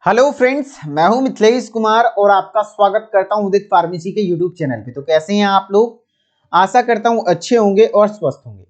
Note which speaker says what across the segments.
Speaker 1: Hello friends, मैं हूं मिथिलेश कुमार और आपका स्वागत करता हूं उदित फार्मेसी के यूट्यूब चैनल पे। तो कैसे हैं आप लोग? आशा करता हूं अच्छे होंगे और स्वस्थ होंगे।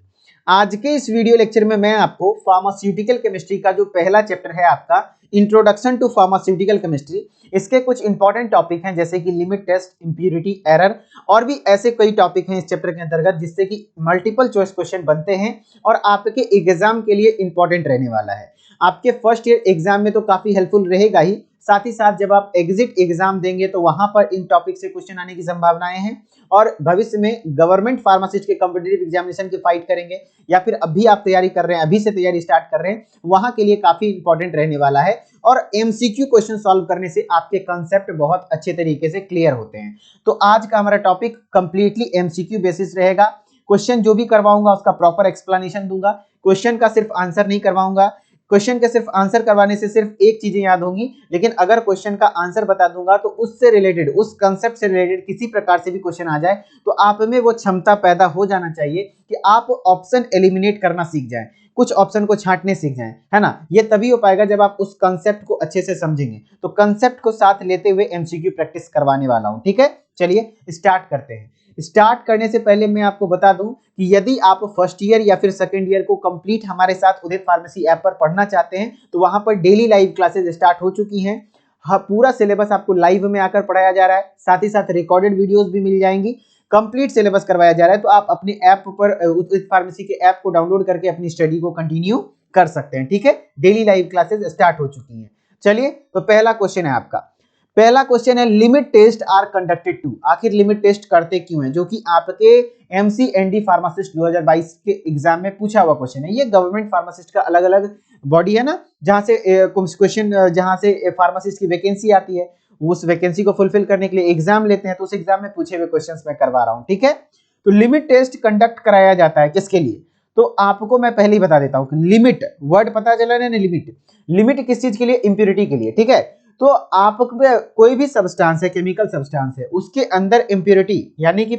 Speaker 1: आज के इस वीडियो लेक्चर में मैं आपको फार्मास्यूटिकल केमिस्ट्री का जो पहला चैप्टर है आपका इंट्रोडक्शन टू फार्मास्यूटिकल केमिस्ट्री, इसके कुछ इंपॉर्टेंट टॉपिक हैं जैसे कि लिमिट टेस्ट, इंप्योरिटी, एरर और भी ऐसे कई टॉपिक हैं इस चैप्टर के अंतर्गत जिससे कि मल्टीपल चॉइस क्वेश्चन बनते हैं और आपके एग्जाम के लिए इंपॉर्टेंट रहने वाला है। आपके फर्स्ट ईयर एग्जाम में तो काफी हेल्पफुल रहेगा ही, साथ ही साथ जब आप एग्जिट एग्जाम देंगे तो वहां पर इन टॉपिक से क्वेश्चन आने की संभावनाएं हैं और भविष्य में गवर्नमेंट फार्मासिस्ट के कॉम्पिटिटिव एग्जामिनेशन की फाइट करेंगे या फिर अभी आप तैयारी कर रहे हैं, अभी से तैयारी स्टार्ट कर रहे हैं, वहां के लिए काफी इंपॉर्टेंट रहने वाला है। और एमसीक्यू क्वेश्चन सॉल्व करने से आपके कंसेप्ट बहुत अच्छे तरीके से क्लियर होते हैं। तो आज का हमारा टॉपिक कंप्लीटली एमसीक्यू बेसिस रहेगा। क्वेश्चन जो भी करवाऊंगा उसका प्रॉपर एक्सप्लेनेशन दूंगा, क्वेश्चन का सिर्फ आंसर नहीं करवाऊंगा। क्वेश्चन के सिर्फ आंसर करवाने से सिर्फ एक चीजें याद होंगी, लेकिन अगर क्वेश्चन का आंसर बता दूंगा तो उससे रिलेटेड, उस कंसेप्ट से रिलेटेड किसी प्रकार से भी क्वेश्चन आ जाए तो आप में वो क्षमता पैदा हो जाना चाहिए कि आप ऑप्शन एलिमिनेट करना सीख जाएं, कुछ ऑप्शन को छांटने सीख जाएं, है ना। ये तभी हो पाएगा जब आप उस कंसेप्ट को अच्छे से समझेंगे। तो कंसेप्ट को साथ लेते हुए एमसीक्यू प्रैक्टिस करवाने वाला हूं, ठीक है। चलिए स्टार्ट करते हैं। स्टार्ट करने से पहले मैं आपको बता दूं कि यदि आप फर्स्ट ईयर या फिर सेकंड ईयर को कंप्लीट हमारे साथ उदित फार्मेसी ऐप पर पढ़ना चाहते हैं तो वहां पर डेली लाइव क्लासेस स्टार्ट हो चुकी हैं। हाँ, पूरा सिलेबस आपको लाइव में आकर पढ़ाया जा रहा है, साथ ही साथ रिकॉर्डेड वीडियोस भी मिल जाएंगी। कंप्लीट सिलेबस करवाया जा रहा है, तो आप अपने ऐप पर उदित फार्मेसी के ऐप को डाउनलोड करके अपनी स्टडी को कंटिन्यू कर सकते हैं, ठीक है। डेली लाइव क्लासेस स्टार्ट हो चुकी हैं। चलिए, तो पहला क्वेश्चन है आपका। पहला क्वेश्चन है limit test are conducted to. आखिर लिमिट टेस्ट करते क्यों हैं, जो कि आपके एमसीएनडी फार्मासिस्ट 2022 के एग्जाम में पूछा हुआ क्वेश्चन है। ये गवर्नमेंट फार्मासिस्ट का अलग अलग बॉडी है ना, जहां से क्वेश्चन, जहां से फार्मासिस्ट की वैकेंसी आती है, उस वैकेंसी को फुलफिल करने के लिए एग्जाम लेते हैं, तो उस एग्जाम में पूछे हुए क्वेश्चन मैं करवा रहा हूं, ठीक है। तो लिमिट टेस्ट कंडक्ट कराया जाता है किसके लिए, तो आपको मैं पहले ही बता देता हूं कि लिमिट वर्ड पता चला ना, लिमिट, लिमिट किस चीज के लिए, इंप्योरिटी के लिए, ठीक है। तो आप कोई भी सब्सटेंस है, केमिकल सब्सटेंस है, उसके अंदर इंप्योरिटी यानी कि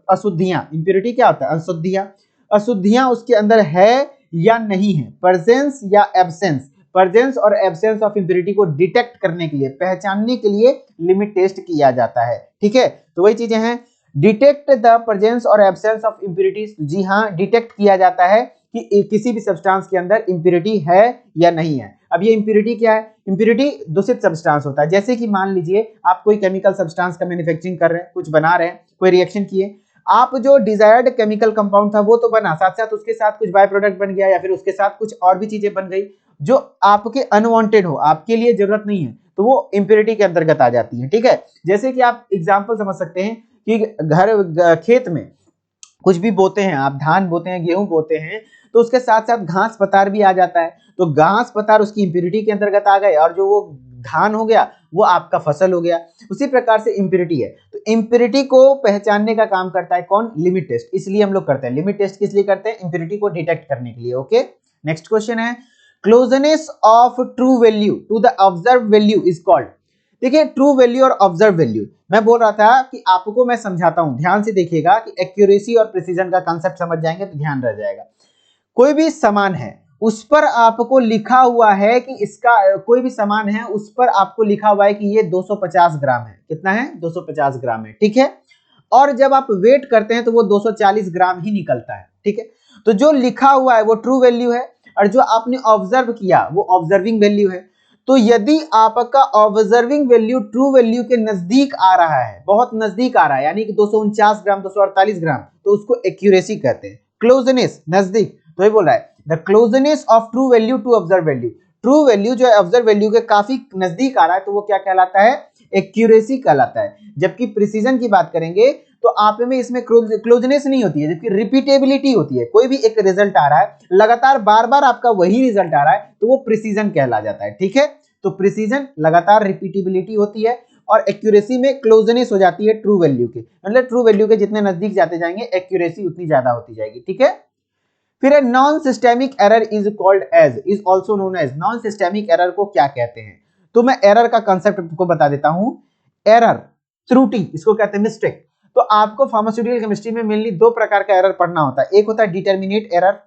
Speaker 1: अशुद्धियां, इंप्योरिटी क्या होता है, अशुद्धियां, अशुद्धियां उसके अंदर है या नहीं है, प्रेजेंस या एब्सेंस, प्रेजेंस और एब्सेंस ऑफ इंप्योरिटी को डिटेक्ट करने के लिए, पहचानने के लिए लिमिट टेस्ट किया जाता है, ठीक है। तो वही चीजें हैं, डिटेक्ट द प्रेजेंस और एब्सेंस ऑफ इंप्योरिटीज। जी हाँ, डिटेक्ट किया जाता है कि किसी भी सब्सटेंस के अंदर इंप्योरिटी है या नहीं है। अब ये इंप्योरिटी क्या है, इंप्योरिटी दूषित सब्सटेंस होता है। जैसे कि मान लीजिए आप कोई केमिकल सब्सटेंस का मैन्युफैक्चरिंग कर रहे हैं, कुछ बना रहे हैं, कोई रिएक्शन किए, आप जो डिजायर्ड केमिकल कंपाउंड था वो तो बना, साथ साथ उसके साथ कुछ बाय प्रोडक्ट बन गया या फिर उसके साथ कुछ और भी चीजें बन गई जो आपके अनवांटेड हो, आपके लिए जरूरत नहीं है, तो वो इंप्योरिटी के अंतर्गत आ जाती है, ठीक है। जैसे कि आप एग्जाम्पल समझ सकते हैं कि खेत में कुछ भी बोते हैं, आप धान बोते हैं, गेहूं बोते हैं, तो उसके साथ साथ घास पतार भी आ जाता है, तो घास पतार उसकी इंप्योरिटी के अंतर्गत आ गए और जो वो धान हो गया वो आपका फसल हो गया। उसी प्रकार से इंप्योरिटी है, तो इंप्योरिटी को पहचानने का काम करता है कौन, लिमिट टेस्ट। इसलिए हम लोग करते हैं लिमिट टेस्ट, किस लिए करते हैं, इंप्योरिटी को डिटेक्ट करने के लिए, ओके। नेक्स्ट क्वेश्चन है closeness of true value to the observe value is called. देखिए, ट्रू वैल्यू और ऑब्जर्व वैल्यू, मैं बोल रहा था कि आपको मैं समझाता हूं, ध्यान से देखिएगा कि एक्यूरेसी और प्रिसीजन का कांसेप्ट समझ जाएंगे तो ध्यान रह जाएगा। कोई भी सामान है, उस पर आपको लिखा हुआ है कि इसका, कोई भी सामान है उस पर आपको लिखा हुआ है कि ये 250 ग्राम है। कितना है, 250 ग्राम है, ठीक है। और जब आप वेट करते हैं तो वो 240 ग्राम ही निकलता है, ठीक है। तो जो लिखा हुआ है वो ट्रू वैल्यू है और जो आपने ऑब्जर्व किया वो ऑब्जर्विंग वैल्यू है। तो यदि आपका ऑब्जर्विंग वैल्यू ट्रू वैल्यू के नजदीक आ रहा है, बहुत नजदीक आ रहा है, यानी कि 249 ग्राम, 248 ग्राम, तो उसको एक्यूरेसी कहते हैं। क्लोजनेस, नजदीक, तो ये बोल रहा है the closeness of true value to observe value. True value जो है ऑब्जर्व वैल्यू के काफी नजदीक आ रहा है तो वो क्या कहलाता है, एक्यूरेसी कहलाता है। जबकि प्रिसीजन की बात करेंगे तो आप में इसमें क्लोजनेस नहीं होती है, जबकि रिपीटेबिलिटी होती है। कोई भी एक रिजल्ट आ रहा है, लगातार बार बार आपका वही रिजल्ट आ रहा है, तो वो प्रिसीजन कहला जाता है, ठीक है। तो प्रिसीजन लगातार रिपीटेबिलिटी होती है और एक्यूरेसी में क्लोजनेस हो जाती है ट्रू वैल्यू के, मतलब ट्रू वैल्यू के जितने नजदीक जाते जाएंगे एक्यूरेसी उतनी ज्यादा होती जाएगी, ठीक है। फिर non systemic error is called as, is also known as. Non systemic error को क्या कहते हैं, तो मैं एरर का कंसेप्ट आपको बता देता हूं। एरर, त्रुटि, इसको कहते हैं मिस्टेक। तो आपको फार्मास्यूटिकल केमिस्ट्री में मेनली दो प्रकार का एरर पढ़ना होता है। एक होता है डिटर्मिनेट एरर,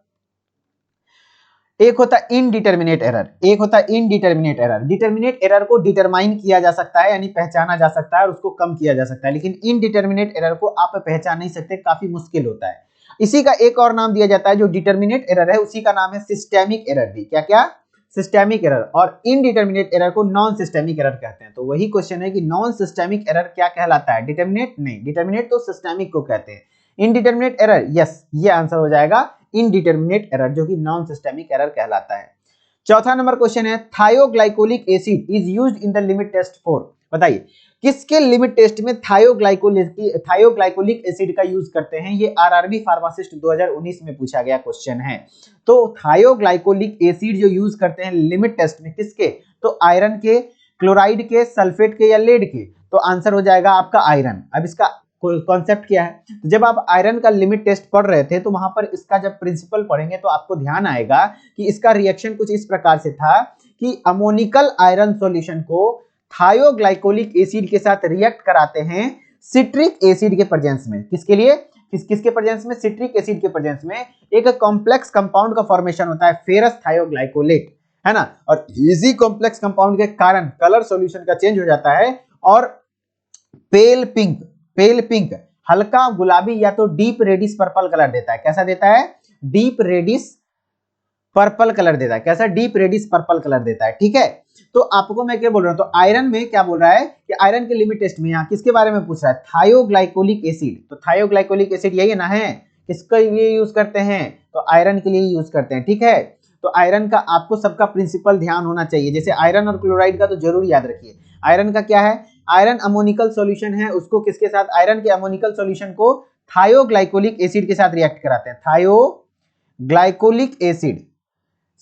Speaker 1: एक होता है इनडिटर्मिनेट एरर, एक होता है इनडिटर्मिनेट एरर। डिटर्मिनेट एरर को डिटरमाइन किया जा सकता है यानी पहचाना जा सकता है और उसको कम किया जा सकता है, लेकिन इनडिटर्मिनेट एरर को आप पहचान नहीं सकते, काफी मुश्किल होता है। इसी का एक और नाम दिया जाता है, जो डिटर्मिनेट एरर है उसी का नाम है सिस्टेमिक एरर भी। क्या क्या? Systemic error. और इनडिटर्मिनेट एरर को नॉन सिस्टेमिक एरर कहते हैं। तो वही क्वेश्चन है कि नॉन सिस्टेमिक एरर क्या कहलाता है? डिटर्मिनेट नहीं, डिटर्मिनेट तो सिस्टेमिक को कहते हैं। इनडिटर्मिनेट एरर, यस, ये आंसर हो जाएगा इनडिटर्मिनेट एरर, जो कि नॉन सिस्टेमिक एरर कहलाता है। चौथा नंबर क्वेश्चन है, thioglycolic acid is used in the limit test for. बताइए किसके लिमिट टेस्ट में थायोग्लाइकोलिक एसिड का यूज करते हैं? ये आरआरबी फार्मासिस्ट 2019 में पूछा गया क्वेश्चन है। तो थायोग्लाइकोलिक एसिड जो यूज करते हैं लिमिट टेस्ट में, किसके? तो आयरन के, क्लोराइड के, सल्फेट के या लेड के? तो आंसर हो जाएगा आपका आयरन। अब इसका कॉन्सेप्ट क्या है? तो जब आप आयरन का लिमिट टेस्ट पढ़ रहे थे तो वहां पर इसका जब प्रिंसिपल पढ़ेंगे तो आपको ध्यान आएगा कि इसका रिएक्शन कुछ इस प्रकार से था कि अमोनिकल आयरन सॉल्यूशन को थायोग्लाइकोलिक एसिड के साथ रिएक्ट कराते हैं सिट्रिक एसिड के प्रेजेंस में। किसके लिए? किसके प्रेजेंस में? सिट्रिक एसिड के प्रेजेंस में एक कॉम्प्लेक्स कंपाउंड का फॉर्मेशन होता है फेरस थायोग्लाइकोलेट, है ना। और इसी कॉम्प्लेक्स कंपाउंड के कारण कलर सॉल्यूशन का चेंज हो जाता है और पेल पिंक, हल्का गुलाबी या तो डीप रेडिश पर्पल कलर देता है। कैसा देता है? डीप रेडिश पर्पल कलर देता है। कैसा? डीप रेडिश पर्पल कलर देता है। ठीक है, तो आपको मैं क्या बोल रहा हूं, तो आयरन में क्या बोल रहा है कि आयरन के लिमिट टेस्ट में यहां किसके बारे में पूछ रहा है? Thioglycolic acid. तो थायोग्लाइकोलिक एसिड यही ना है, किसके लिए यूज करते हैं? तो आयरन के लिए यूज करते हैं। ठीक है, तो आयरन का आपको सबका प्रिंसिपल ध्यान होना चाहिए। जैसे आयरन और क्लोराइड का तो जरूर याद रखिए। आयरन का क्या है? आयरन अमोनिकल सॉल्यूशन है, उसको किसके साथ? आयरन के अमोनिकल सॉल्यूशन को थायोग्लाइकोलिक एसिड के साथ रिएक्ट कराते हैं। थायोग्लाइकोलिक एसिड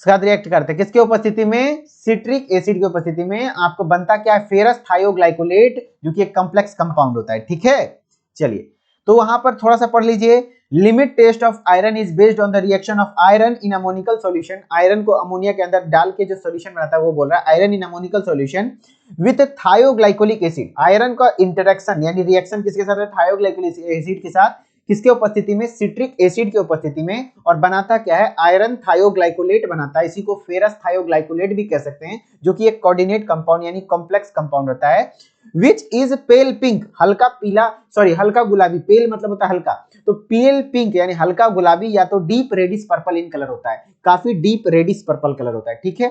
Speaker 1: साथ रिएक्ट करते हैं किसके उपस्थिति में? सिट्रिक एसिड की उपस्थिति में। आपको बनता क्या है? फेरस थायोग्लाइकोलेट, जो कि एक कॉम्प्लेक्स कंपाउंड होता है। ठीक है, चलिए तो वहां पर थोड़ा सा पढ़ लीजिए। Limit test of iron is based on the reaction of iron in ammoniacal solution. Iron को अमोनिया के अंदर डाल के जो सॉल्यूशन बनाता है वो बोल रहा है iron in ammoniacal solution with थायोग्लाइकोलिक acid. Iron का इंटरेक्शन यानी रिएक्शन किसके साथ है? थायोग्लाइकोलिक एसिड के साथ। किसके उपस्थिति में? सिट्रिक एसिड की उपस्थिति में। और बनाता क्या है? आयरन थायोग्लाइकोलेट बनाता है। इसी को फेरस थायोग्लाइकोलेट भी कह सकते हैं, जो कि एक कोऑर्डिनेट कंपाउंड यानी कॉम्प्लेक्स कंपाउंड होता है। विच इज पेल पिंक, हल्का पीला, सॉरी हल्का गुलाबी। पेल मतलब होता है हल्का, तो पेल पिंक यानी हल्का गुलाबी या तो deep reddish purple in colour होता है। काफी डीप रेडिश पर्पल कलर होता है। ठीक है,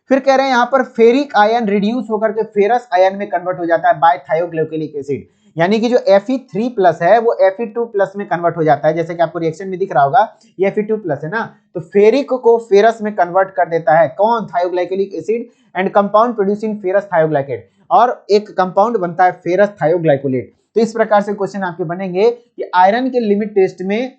Speaker 1: फिर कह रहे हैं यहां पर फेरिक आयन रिड्यूस होकर के फेरस आयन में कन्वर्ट हो जाता है बाय थायोग्लाइकोलिक एसिड। यानी कि जो Fe3+ है वो Fe2+ में कन्वर्ट हो जाता है। जैसे कि आपको रिएक्शन में दिख रहा होगा ये Fe2+ है ना, तो फेरिक को फेरस में कन्वर्ट कर देता है कौन? Thioglycolic acid. And compound producing ferrous thioglycolate, और एक कंपाउंड बनता है फेरस थायोग्लाइकोलेट। तो इस प्रकार से क्वेश्चन आपके बनेंगे कि आयरन के लिमिट टेस्ट में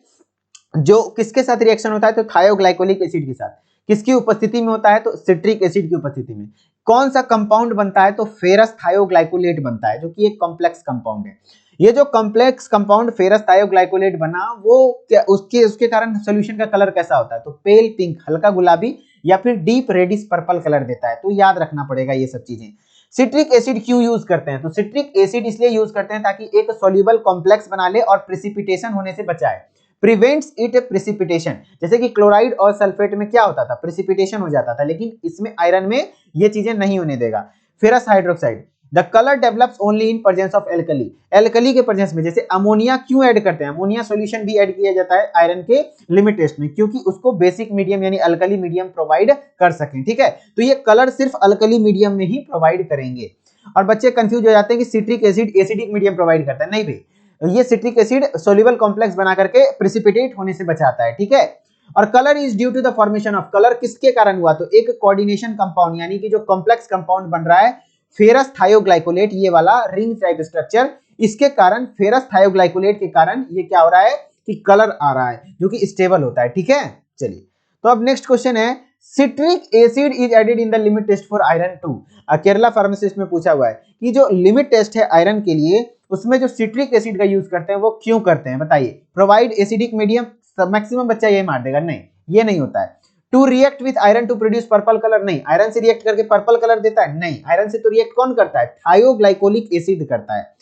Speaker 1: जो किसके साथ रिएक्शन होता है? तो थायोग्लाइकोलिक एसिड के साथ। किसकी उपस्थिति में होता है? तो सिट्रिक एसिड की उपस्थिति में। कौन सा कंपाउंड बनता है? तो फेरस थायोग्लाइकोलेट बनता है, जो कि एक कॉम्प्लेक्स कंपाउंड है। ये जो कॉम्प्लेक्स कंपाउंड फेरस थायोग्लाइकोलेट बना वो क्या उसके कारण सॉल्यूशन का कलर कैसा होता है? तो पेल पिंक, हल्का गुलाबी या फिर डीप रेडिश पर्पल कलर देता है। तो याद रखना पड़ेगा ये सब चीजें। सिट्रिक एसिड क्यों यूज करते हैं? तो सिट्रिक एसिड इसलिए यूज करते हैं ताकि एक सॉल्युबल कॉम्प्लेक्स बना ले और प्रेसिपिटेशन होने से बचाए। Prevents it precipitation. जैसे कि क्लोराइड और सल्फेट में क्या होता था? प्रेसिपिटेशन हो जाता था, लेकिन इसमें आयरन में ये चीजें नहीं होने देगा। Ferrous hydroxide, the colour develops only in presence of alkali. Alkali के प्रेजेंस में, जैसे अमोनिया क्यों ऐड करते हैं? अमोनिया सॉल्यूशन भी ऐड किया जाता है आयरन के लिमिट टेस्ट में, क्योंकि उसको बेसिक मीडियम यानी अल्कली मीडियम प्रोवाइड कर सकें। ठीक है, तो ये कलर सिर्फ अल्कली मीडियम में ही प्रोवाइड करेंगे। और बच्चे कंफ्यूज हो जाते हैं कि citric acid acidic medium provide करता है। नहीं भाई, ये सिट्रिक एसिड सोल्यूबल कॉम्प्लेक्स बना करके प्रेसिपिटेट होने से बचाता है। ठीक है, और colour is due to the formation of, colour किसके कारण हुआ? तो एक कोऑर्डिनेशन कंपाउंड यानी कि जो कॉम्प्लेक्स कंपाउंड बन रहा है फेरस थायोग्लाइकोलेट, ये वाला रिंग टाइप स्ट्रक्चर, इसके कारण फेरस थायोग्लाइकोलेट के कारण ये क्या हो रहा है कि कलर आ रहा है, जो कि स्टेबल होता है। ठीक है, चलिए तो अब नेक्स्ट क्वेश्चन है, citric acid is added in the limit test for iron 2। Kerala pharmacist में पूछा हुआ है कि जो लिमिट टेस्ट है आयरन के लिए उसमें जो सिट्रिक एसिड का यूज करते हैं वो क्यों करते हैं? बताइए। प्रोवाइड एसिडिक मीडियम, मैक्सिमम बच्चा ये मार देगा, नहीं ये नहीं होता है। To react with iron to produce purple colour, नहीं आयरन से रिएक्ट करके पर्पल कलर देता है, नहीं आयरन से तो रिएक्ट कौन करता है? थायोग्लाइकोलिक एसिड करता है।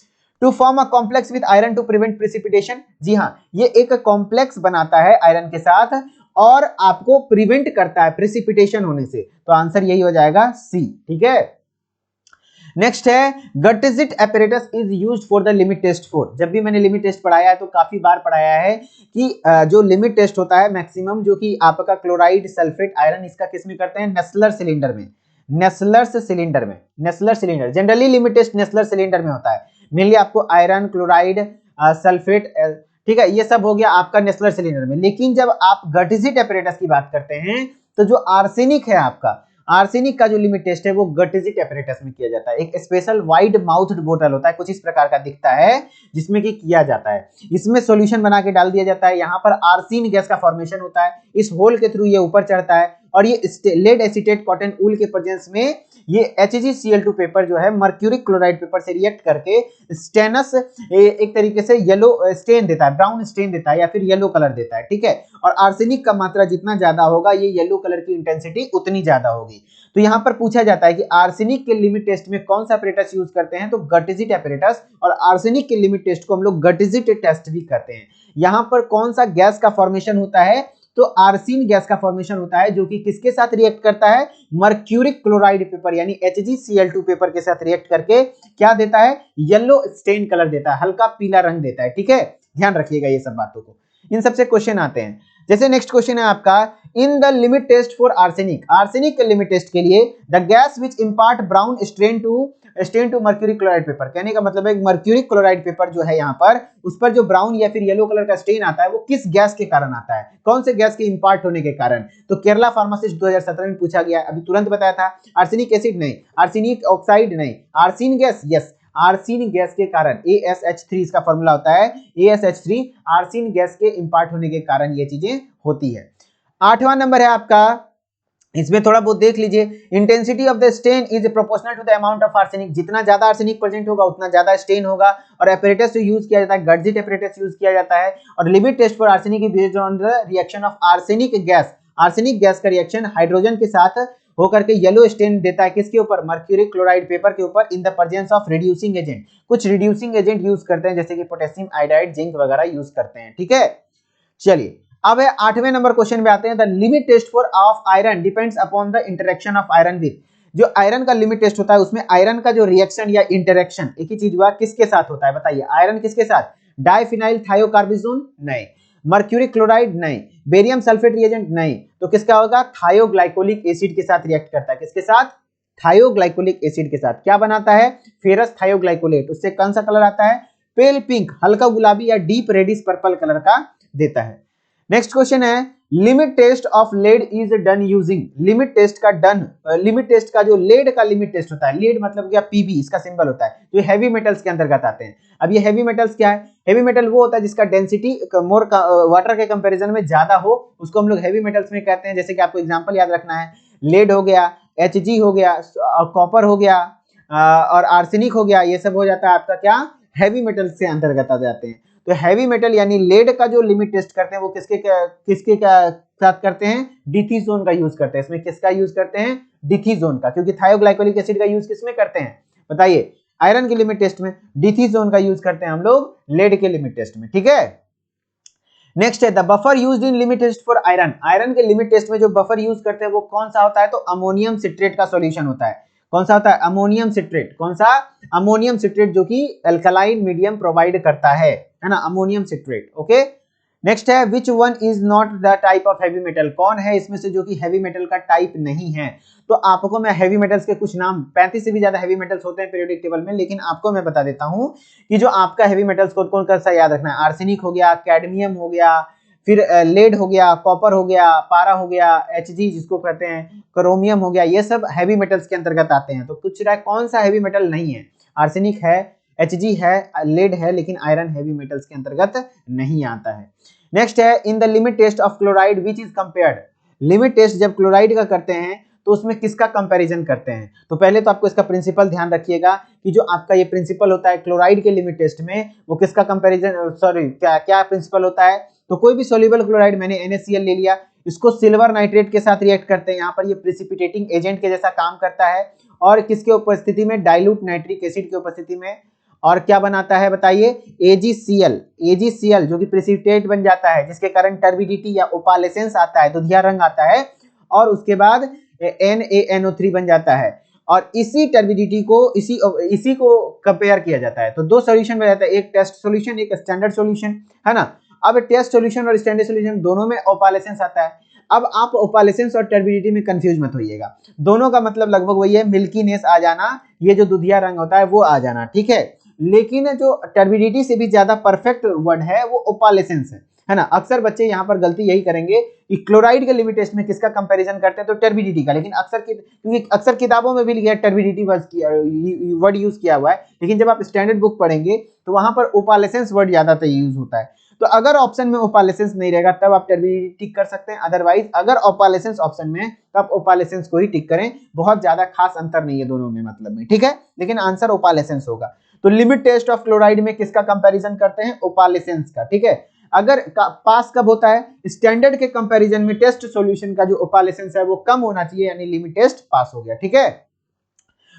Speaker 1: To form a complex with iron to prevent precipitation, जी हाँ, ये एक कॉम्प्लेक्स बनाता है आयरन के साथ और आपको प्रिवेंट करता है प्रेसिपिटेशन होने से। तो आंसर यही हो जाएगा सी। ठीक है, नेक्स्ट है Gutzeit apparatus is used for the limit test for. जब भी मैंने लिमिट टेस्ट पढ़ाया है तो काफी बार पढ़ाया है कि जो लिमिट टेस्ट होता है मैक्सिमम जो कि आपका क्लोराइड सल्फेट आयरन, इसका किस में करते हैं, नेस्लर सिलेंडर में, नेस्लर्स सिलेंडर में, Nessler cylinder. Generally limit test Nessler cylinder में होता है, मेनली आपको आयरन क्लोराइड सल्फेट, ठीक है, ये सब हो गया आपका नेस्लर सिलेंडर में। लेकिन जब आप गटिजिट एपरेटस की बात करते हैं तो जो आर्सेनिक है आपका, आर्सेनिक का जो लिमिट टेस्ट है वो गटिजिट एपरेटस में किया जाता है। एक स्पेशल वाइड माउथड बोतल होता है, कुछ इस प्रकार का दिखता है, जिसमें कि किया जाता है, इसमें सॉल्यूशन बना के डाल दिया जाता है, यहाँ पर आर्सिन गैस का फॉर्मेशन होता है, इस होल के थ्रू ये ऊपर चढ़ता है और ये लेड एसीटेट कॉटन वूल के प्रेजेंस में ये HgCl2 पेपर जो है मर्क्यूरिक क्लोराइड पेपर से रिएक्ट करके स्टेनस एक तरीके से येलो स्टेन देता है, ब्राउन स्टेन देता है या फिर येलो कलर देता है। ठीक है, और आर्सेनिक का मात्रा जितना ज्यादा होगा ये येलो कलर की इंटेंसिटी उतनी ज्यादा होगी। तो यहाँ पर पूछा जाता है कि आर्सेनिक के लिमिट टेस्ट में कौन सा एपरेटस यूज करते हैं, तो गटिजिट एपरेटस, और आर्सेनिक के लिमिट टेस्ट को हम लोग गटिजिट टेस्ट भी करते हैं। यहाँ पर कौन सा गैस का फॉर्मेशन होता है, तो आर्सिन गैस का फॉर्मेशन होता है, जो कि किसके साथ रिएक्ट करता है, मर्क्यूरिक क्लोराइड पेपर यानी HgCl2 पेपर के साथ रिएक्ट करके क्या देता है, येलो स्टेन कलर देता है, हल्का पीला रंग देता है। ठीक है, ध्यान रखिएगा ये सब बातों को, इन सबसे क्वेश्चन आते हैं। जैसे नेक्स्ट क्वेश्चन है आपका, in the limit test for arsenic, arsenic के लिमिट टेस्ट के लिए the gas which impart brown stain to mercuric chloride paper, कहने का मतलब है मर्क्यूरिक क्लोराइड पेपर जो है यहाँ पर, उस पर जो ब्राउन या फिर येलो कलर का स्टेन आता है वो किस गैस के कारण आता है, कौन से गैस के इंपार्ट होने के कारण। तो केरला फार्मासिस्ट 2017 में पूछा गया, अभी तुरंत बताया था, आर्सेनिक एसिड नहीं, आर्सेनिक ऑक्साइड नहीं, arsine gas, yes, arsine gas के कारण, ASH3 इसका फॉर्मूला होता है, ASH3 आर्सिन गैस के इंपार्ट होने के कारण ये चीजें होती है। 8वां नंबर है आपका, इसमें थोड़ा बहुत देख लीजिए, intensity of the stain is proportional to the amount of arsenic, जितना ज्यादा आर्सेनिक प्रेजेंट होगा उतना ज्यादा स्टेन होगा, और एपरेटस यूज किया जाता है, गटिजिट एपरेटस यूज किया जाता है। और limit test for arsenic is based on the reaction of arsenic gas, arsenic gas का रिएक्शन हाइड्रोजन के साथ होकर के येलो स्टेन देता है, किसके ऊपर, मर्क्यूरिक क्लोराइड पेपर के ऊपर, इन the presence of reducing agent, कुछ रिड्यूसिंग एजेंट यूज करते हैं जैसे कि पोटेशियम आयोडाइड, जिंक वगैरह यूज करते हैं। ठीक है, चलिए अब है 8वें नंबर क्वेश्चन पे आते हैं, the limit test for of iron depends upon the interaction of iron with, जो आयरन का लिमिट टेस्ट होता है उसमें आयरन का जो रिएक्शन या इंटरेक्शन, एक ही चीज हुआ, किसके साथ होता है बताइए, आयरन किसके साथ, डाइफिनाइल थायोकार्बिजोन नहीं, मर्क्यूरिक क्लोराइड नहीं, बेरियम सल्फेट रिएजेंट नहीं, तो किसका होगा, थायोग्लाइकोलिक एसिड के साथ रिएक्ट करता है, किसके साथ, थायोग्लाइकोलिक एसिड के साथ। क्या बनाता है, फेरस थायोग्लाइकोलेट, उससे कौन सा कलर आता है, पेल पिंक, हल्का गुलाबी या डीप रेडिश पर्पल कलर का देता है। नेक्स्ट क्वेश्चन है, limit test of lead is done using, limit test का डन, लिमिट टेस्ट का जो लेड का लिमिट टेस्ट होता है, लेड मतलब क्या, PB इसका सिंबल होता है, जो हैवी मेटल्स के अंतर्गत आते हैं। अब ये हैवी मेटल्स क्या है, हैवी मेटल वो होता है जिसका डेंसिटी मोर वाटर के कंपैरिजन में ज्यादा हो, उसको हम लोग हैवी मेटल्स में कहते हैं। जैसे कि आपको एग्जांपल याद रखना है, लेड हो गया, Hg हो गया, कॉपर हो गया, और आर्सेनिक हो गया, ये सब हो जाता है आपका क्या, हैवी मेटल्स से अंतर्गत आ जाते हैं। तो हैवी मेटल यानी लेड का जो लिमिट टेस्ट करते हैं वो किसके साथ करते हैं, डिथीजोन का यूज करते हैं। इसमें किसका यूज करते हैं, डिथीजोन का, क्योंकि थायोग्लाइकोलिक एसिड का यूज किसमें करते हैं बताइए, आयरन के लिमिट टेस्ट में, डिथीजोन का यूज करते हैं हम लोग लेड के लिमिट टेस्ट में। ठीक है, नेक्स्ट है, the buffer used in limit test for iron, iron के लिमिट टेस्ट में जो बफर यूज करते हैं वो कौन सा होता है, तो अमोनियम सिट्रेट का सॉल्यूशन होता है। कौन सा होता है, अमोनियम सिट्रेट, कौन सा, अमोनियम सिट्रेट, जो कि अल्कलाइन मीडियम प्रोवाइड करता है ना, अमोनियम सिट्रेट। ओके, नेक्स्ट है, which one is not the type of heavy metal, कौन है इसमें से जो कि हैवी मेटल का टाइप नहीं है। तो आपको मैं हैवी मेटल्स के कुछ नाम, 35 से भी ज्यादा हैवी मेटल्स होते हैं पीरियोडिक टेबल में, लेकिन आपको मैं बता देता हूं कि जो आपका हैवी मेटल्स को कौन सा याद रखना है, आर्सेनिक हो गया, कैडमियम हो गया, फिर लेड हो गया, कॉपर हो गया, पारा हो गया, Hg जिसको कहते हैं, क्रोमियम हो गया, ये सब हैवी मेटल्स के अंतर्गत आते हैं। तो कुछ कौन सा हैवी मेटल नहीं है, आर्सेनिक है, Hg है, लेड है, लेकिन आयरन हैवी मेटल्स के अंतर्गत नहीं आता है। नेक्स्ट है, in the limit test of chloride which is compared, limit test जब क्लोराइड का करते हैं तो उसमें किसका कंपैरिजन करते हैं। तो पहले तो आपको इसका प्रिंसिपल ध्यान रखिएगा कि जो आपका ये प्रिंसिपल होता है क्लोराइड के लिमिट टेस्ट में, वो किसका कंपैरिजन, सॉरी क्या प्रिंसिपल होता है, तो कोई भी सोल्यूबल क्लोराइड, मैंने NaCl ले लिया, इसको सिल्वर नाइट्रेट के साथ रिएक्ट करते हैं, यहाँ पर ये प्रेसिपिटेटिंग एजेंट के जैसा काम करता है, और किसके उपस्थिति में, डाइल्यूट नाइट्रिक एसिड की उपस्थिति में, और क्या बनाता है बताइए, AgCl, AgCl जो कि प्रेसिपिटेट बन जाता है, जिसके कारण टर्बिडिटी या ओपालेसेंस आता है, दुधिया रंग आता है, और उसके बाद NaNO3 बन जाता है। और इसी टर्बिडिटी को इसी को कंपेयर किया जाता है। तो दो सॉल्यूशन बन जाता है, एक टेस्ट सॉल्यूशन, एक स्टैंडर्ड सॉल्यूशन, है ना। अब टेस्ट सॉल्यूशन और स्टैंडर्ड सॉल्यूशन दोनों में ओपालेसेंस आता है। अब आप ओपालेसेंस और टर्बिडिटी में कंफ्यूज मत होइएगा, दोनों का मतलब लगभग वही है, मिल्कीनेस आ जाना, ये जो दुधिया रंग होता है वो आ जाना, ठीक है। लेकिन जो टर्बिडिटी से भी ज्यादा परफेक्ट वर्ड है वो ओपालेसेंस है ना। अक्सर बच्चे यहाँ पर गलती यही करेंगे कि क्लोराइड के लिमिट टेस्ट में किसका कंपैरिजन करते हैं, तो टर्बिडिटी का, लेकिन क्योंकि अक्सर किताबों में भी लिखा है टर्बिडिटी वर्ड यूज किया हुआ है, लेकिन जब आप स्टैंडर्ड बुक पढ़ेंगे तो वहां पर ओपालेसेंस वर्ड ज्यादातर यूज होता है। तो अगर ऑप्शन में ओपालेसेंस नहीं रहेगा तब आप टर्बिडिटी टिक कर सकते हैं, अदरवाइज अगर ओपालेसेंस ऑप्शन में तो आप ओपालेसेंस को ही टिक करें, बहुत ज्यादा खास अंतर नहीं है दोनों में मतलब में, ठीक है, लेकिन आंसर ओपालेसेंस होगा। तो लिमिट टेस्ट ऑफ क्लोराइड में किसका कंपैरिजन करते हैं, ओपालेसेंस का, ठीक है। अगर पास कब होता है, स्टैंडर्ड के कंपैरिजन में टेस्ट सॉल्यूशन का जो ओपालेसेंस है वो कम होना चाहिए, यानी लिमिट टेस्ट पास हो गया, ठीक है।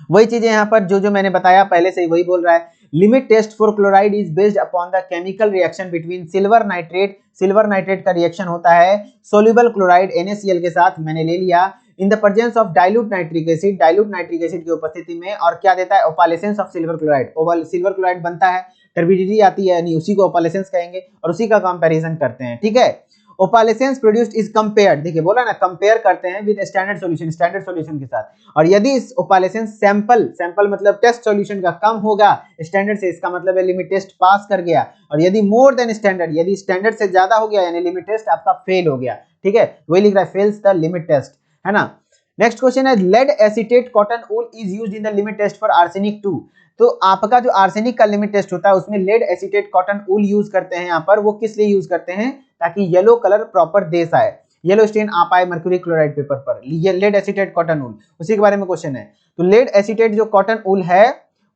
Speaker 1: वही चीजें यहाँ पर जो मैंने बताया पहले से ही वही बोल रहा है। Limit test for chloride is based upon the chemical reaction between silver nitrate का रिएक्शन होता है सोल्यूबल क्लोराइड NaCl के साथ, मैंने ले लिया, in the presence of dilute nitric acid की उपस्थिति में, और क्या देता है, opalescence of silver chloride, silver chloride बनता है, टर्बिडिटी आती है, यानी उसी को ओपालेसेंस कहेंगे और उसी का कंपैरिजन करते हैं, ठीक है। ओपालेसेंस प्रोड्यूस्ड इज कंपेयर्ड, देखिए बोला ना कंपेयर करते हैं विद स्टैंडर्ड सॉल्यूशन के साथ, और यदि इस ओपालेसेंस सैंपल मतलब टेस्ट सॉल्यूशन का कम होगा स्टैंडर्ड से, इसका मतलब है लिमिट टेस्ट पास कर गया, और यदि मोर देन स्टैंडर्ड, यदि स्टैंडर्ड से ज्यादा हो गया यानी लिमिट टेस्ट आपका फेल हो गया, ठीक है, वही लिख रहा है फेल्स द लिमिट टेस्ट, है ना। नेक्स्ट क्वेश्चन है, lead acetate cotton wool is used in the limit test for arsenic 2। तो आपका जो आर्सेनिक का लिमिट टेस्ट होता है उसमें lead acetate cotton wool use करते हैं, यहाँ पर वो किस लिए यूज करते हैं, ताकि येलो कलर प्रॉपर दे आए, येलो स्टेन आ पाए मर्क्यूरी क्लोराइड पेपर पर, ये लेड एसीटेट कॉटन वूल, उसी के बारे में क्वेश्चन है। तो लेड एसीटेट जो कॉटन वूल है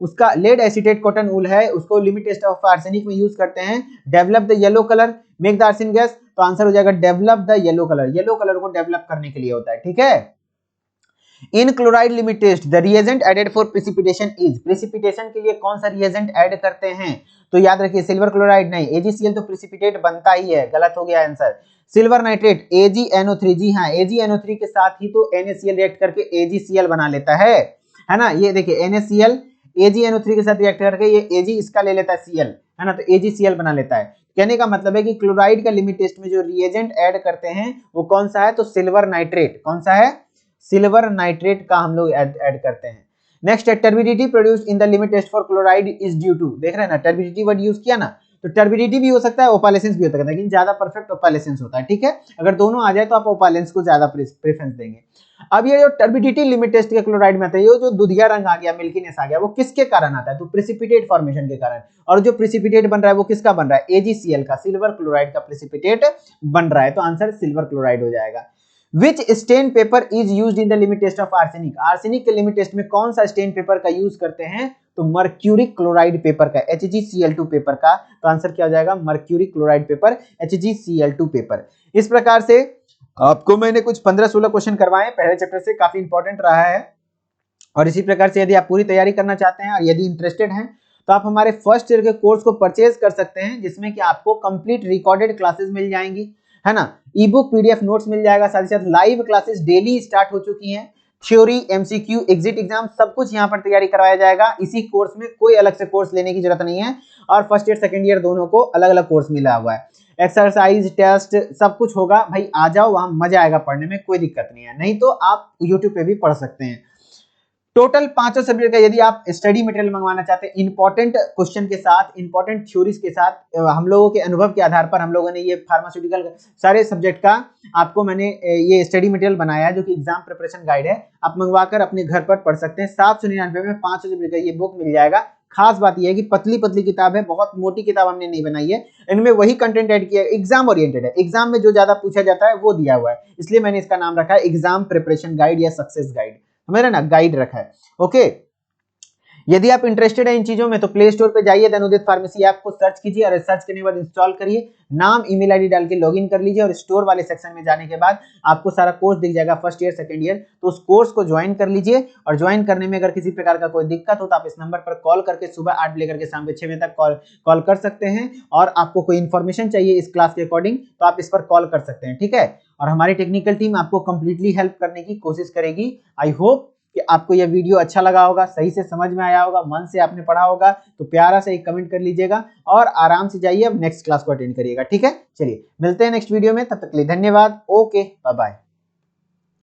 Speaker 1: उसका, लेड एसीटेट कॉटन वूल है उसको लिमिट टेस्ट ऑफ आर्सेनिक में यूज करते हैं, develop the yellow colour make the arsine gas, तो आंसर हो जाएगा डेवलप द येलो कलर को डेवलप करने के लिए होता है, ठीक है। In chloride limit test the reagent added for precipitation is, precipitation के लिए कौन सा रिएजेंट ऐड करते हैं, तो याद रखिए सिल्वर क्लोराइड नहीं, AgCl तो प्रेसिपिटेट बनता ही है, गलत हो गया आंसर। सिल्वर नाइट्रेट AgNO3, जी हाँ AgNO3 के साथ ही तो NaCl रिएक्ट करके AgCl बना लेता है ना। ये देखिए NaCl AgNO3 के साथ रिएक्ट करके ये Ag इसका ले लेता है Cl, है ना, तो AgCl बना लेता है। कहने का मतलब है कि क्लोराइड का लिमिट टेस्ट में जो रिएजेंट ऐड करते हैं वो कौन सा है, तो सिल्वर नाइट्रेट, कौन सा है, सिल्वर नाइट्रेट का हम लोग ऐड करते हैं। नेक्स्ट है, turbidity produced in the limit test for chloride is due to, देख रहे हैं ना टर्बिडिटी वर्ड यूज किया ना, तो टर्बिडिटी भी हो सकता है ओपालेसेंस भी हो सकता है, लेकिन ज्यादा परफेक्ट ओपालेसेंस होता है, ठीक है। अगर दोनों आ जाए तो आप ओपालेंस को ज्यादा प्रेफरेंस देंगे। अब ये जो टर्बिडिटी लिमिट टेस्ट के क्लोराइड में आता है, ये जो दुधिया रंग आ गया, मिल्कीनेस आ गया, वो किसके कारण आता है, तो प्रेसिपिटेट फॉर्मेशन के कारण, और जो प्रेसिपिटेट बन रहा है वो किसका बन रहा है, AgCl का, सिल्वर क्लोराइड का प्रेसिपिटेट बन रहा है, तो आंसर सिल्वर क्लोराइड हो जाएगा। Which stain paper is used in the limit test of arsenic? Arsenic के लिमिट टेस्ट में कौन सा स्टेन पेपर का यूज करते हैं, तो मर्क्यूरी क्लोराइड पेपर का, HgCl2 पेपर का, तो आंसर क्या हो जाएगा, mercury chloride paper, HgCl2 paper. इस प्रकार से आपको मैंने कुछ 15-16 क्वेश्चन करवाए पहले चैप्टर से, काफी इंपॉर्टेंट रहा है। और इसी प्रकार से यदि आप पूरी तैयारी करना चाहते हैं और यदि इंटरेस्टेड हैं तो आप हमारे फर्स्ट ईयर के कोर्स को परचेज कर सकते हैं, जिसमें कि आपको कंप्लीट रिकॉर्डेड क्लासेस मिल जाएंगी, है ना, ई बुक PDF नोट्स मिल जाएगा, साथ ही साथ लाइव क्लासेस डेली स्टार्ट हो चुकी हैं, थ्योरी MCQ एग्जिट एग्जाम सब कुछ यहाँ पर तैयारी करवाया जाएगा इसी कोर्स में, कोई अलग से कोर्स लेने की जरूरत नहीं है। और फर्स्ट ईयर सेकंड ईयर दोनों को अलग अलग कोर्स मिला हुआ है, एक्सरसाइज टेस्ट सब कुछ होगा, भाई आ जाओ, वहां मजा आएगा पढ़ने में, कोई दिक्कत नहीं है, नहीं तो आप यूट्यूब पे भी पढ़ सकते हैं। टोटल 500 सब्जेक्ट का यदि आप स्टडी मटेरियल मंगवाना चाहते हैं इंपॉर्टेंट क्वेश्चन के साथ, इंपॉर्टेंट थ्योरीज के साथ, हम लोगों के अनुभव के आधार पर हम लोगों ने ये फार्मास्यूटिकल सारे सब्जेक्ट का आपको मैंने ये स्टडी मटेरियल बनाया है, जो कि एग्जाम प्रिपरेशन गाइड है, आप मंगवाकर अपने घर पर पढ़ सकते हैं। 799 में 500 सब्जेक्ट का ये बुक मिल जाएगा। खास बात यह है कि पतली पतली किताब है, बहुत मोटी किताब हमने नहीं बनाई है, इनमें वही कंटेंट ऐड किया है, एग्जाम ओरिएंटेड है, एग्जाम में जो ज्यादा पूछा जाता है वो दिया हुआ है, इसलिए मैंने इसका नाम रखा है एग्जाम प्रिपरेशन गाइड या सक्सेस गाइड, समझ रहे ना, गाइड रखा है, ओके। यदि आप इंटरेस्टेड है इन चीजों में तो प्ले स्टोर पे जाइए, देन उदित फार्मेसी ऐप को सर्च कीजिए और सर्च करने के बाद इंस्टॉल करिए, नाम ईमेल आईडी डाल के लॉगिन कर लीजिए और स्टोर वाले सेक्शन में जाने के बाद आपको सारा कोर्स दिख जाएगा, फर्स्ट ईयर सेकंड ईयर, तो उस कोर्स को ज्वाइन कर लीजिए। और ज्वाइन करने में अगर किसी प्रकार का कोई दिक्कत हो तो आप इस नंबर पर कॉल करके सुबह 8 लेकर के शाम के 6 बजे तक कॉल कर सकते हैं। और आपको कोई इन्फॉर्मेशन चाहिए इस क्लास के अकॉर्डिंग तो आप इस पर कॉल कर सकते हैं, ठीक है। और हमारी टेक्निकल टीम आपको कंप्लीटली हेल्प करने की कोशिश करेगी। आई होप कि आपको यह वीडियो अच्छा लगा होगा, सही से समझ में आया होगा, मन से आपने पढ़ा होगा, तो प्यारा सा एक कमेंट कर लीजिएगा और आराम से जाइए अब नेक्स्ट क्लास को अटेंड करिएगा, ठीक है। चलिए मिलते हैं नेक्स्ट वीडियो में, तब तक के लिए धन्यवाद। Okay, bye bye.